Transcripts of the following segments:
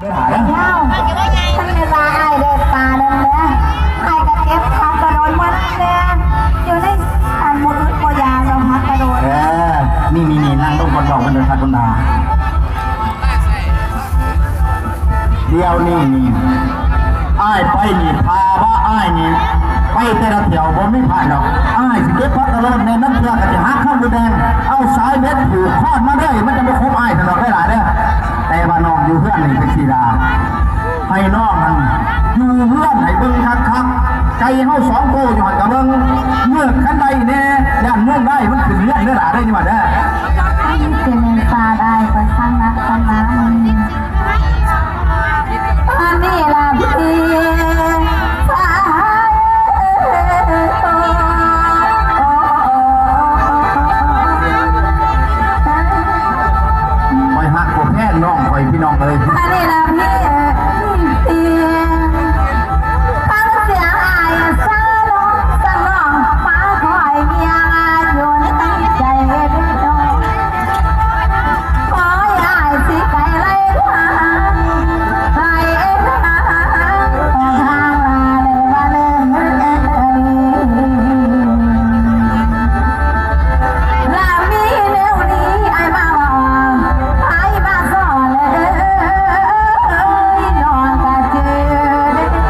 เล่าท่านไม่ว่าไอ้เด็กป่าเดินเนี่ยไอ้กระเก็บผักกระโดดมาเนี่ยอยู่ในอันมือโคยาเราผักกระโดดนี่นั่งต้องคนบอกกันเลยค่ะคุณตาเดี๋ยวนี่อ้ายไปนี่พาว่าอ้ายนี่ไปแต่ละเที่ยวผมไม่ผ่านหรอกอ้ายสิเก็บพักกระโดดในน้ำเกลือกับจะหาข้าวดูแดงเอาสายเม็ดผูกข้อมาได้มันจะไม่ครบอ้ายตลอดได้หลายเนี่ยแต่ว่านอนอยู่เพื่อนนี่เป็นสีดาให้นอกนั้นอยู่เพื่อนให้เบิ้งคักใจเฮาสองโตหย่อนกับเบิ้งเมื่อขันใดเนี่ยย่านเมื่อได้มันขึ้นเรื่องเนื้อหนาได้ยังไงเนี่ยเจริญตาได้ไปข้างนักข้างน้ำอันนี้ล่ะพี่สายคอยหักกบแพทย์น้องคอยพี่น้องเลยอันนี้ล่ะพี่ตั้งเสียอายสาลงสนองฟ้าคอยเมียอยู่ในตั้งใจด้วยขอให้อายสิไก่ไล่ทางไล่ทางออกทางมาเลยว่าเลยลามีเร็วนี้ไอ้มาบอกไอ้มาสอนเลยนอนกะเจอดี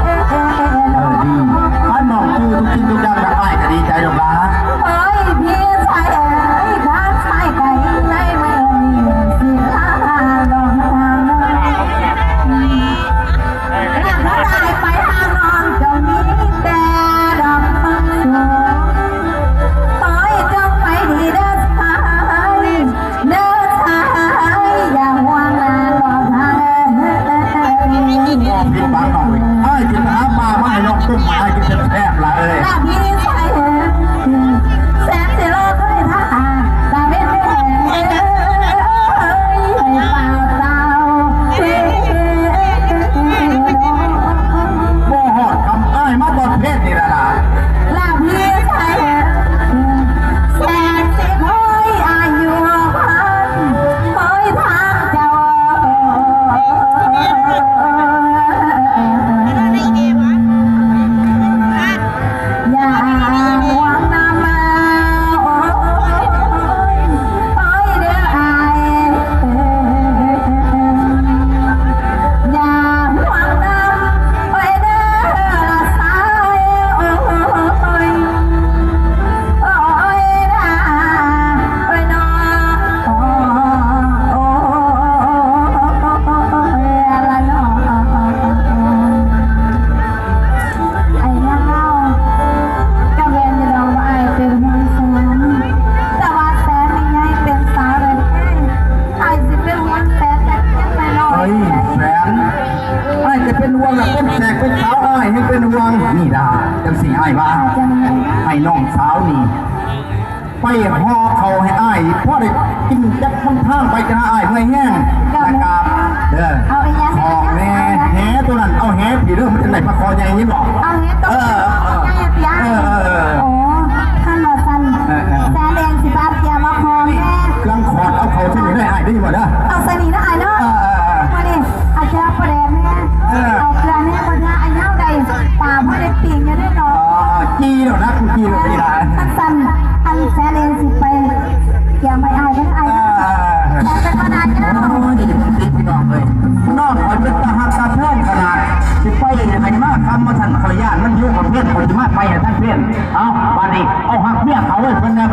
ข้าน้องคือทุกสิ่งทุกอย่างจะได้ก็ดีใจหรอกนะเอ้ยพี่ชายเอ้ยข้าชายไก่ในเมืองนี้สิลาลงทางน้องแล้วก็ได้ไปทางน้องจะมีแต่ดอกไม้ขอให้เจ้าไปดีเด้อชายเด้อชายอย่าห่วงนะรอทางผิดบ้านน้องเลยไอ้กินหาปลาไม่น้องตุ้มไอ้กินแซ่บละเอ้ยแล้วพี่ชายเอ้ยแสนสิโลเคยท่าตาเว้นเอ้ยไอ้เปล่าเต่าโม่หอดคำไอ้มาบนเพศนี่แหละล่ะแล้วพี่ชายแสนสิคอยอายุพันคอยทางเจ้าอย่าหวังนำมาโอ้ยเด้ออายอย่าหวังนำไปเด้อละสายโอ้ยโอ้ยนะโอ้ยน้องโอ้ยละน้องไอ้ยังเล่ากะเวนจะดองว่าไอ้เป็นคนสวนแต่ว่าแสนยังไงเป็นสาวเลยไอ้สิเป็นวันแสนแต่ยังไม่รอด เฮ้ยแสนไอ้จะเป็นห่วงละเป็นแสกเป็นสาวไอ้ให้เป็นห่วงนี่ดาจังสีไอ้บ้าไอ้น้องสาวนี่ไปห่อเขาให้อ้ายพ่อได้กินจักค่อนข้างไปจะอ้ายเมื่อยแห้งนะครับเด้อ เอาไอ้ยัง ออกแน่แหตัวนั้นเอาแหผีเรื่องมันจะไหนประคอใหญ่นี่บอก เอาเงี้ยต้องยังเปียโอ้ท่านมาสั่นแสนแดงสิบาทเปียมาพองแม่ กลังขอดเอาเขาที่นี่ได้อ้ายได้ยินบ่เด้อ เอาใส่นี่นะไอ้เนาะมาดิอาจจะประเด็นแม่เอาเกลือเนี่ยคนละไอ้เน่าใดตาพ่อได้ปีนอยู่ได้เนาะ จีเนาะนะคุณจีเนาะนี่ละ ท่านสั่นอันแสนแดงสิไปเกี่ยวไม่อายไม่อายแต่เป็นมานานเนาะ โอ้ยนี่ตีพี่น้องเลยนอกคอยเป็นตาหักตาเพื่อนขนาดสิไปยังไงมากคำมาสั่นขอญาตมันยุ่งกับเพื่อนคนจะมาไปท่านเพื่อนเอาบาดนี้เอาหักเมียเขาเลยเพื่อนเนี่ย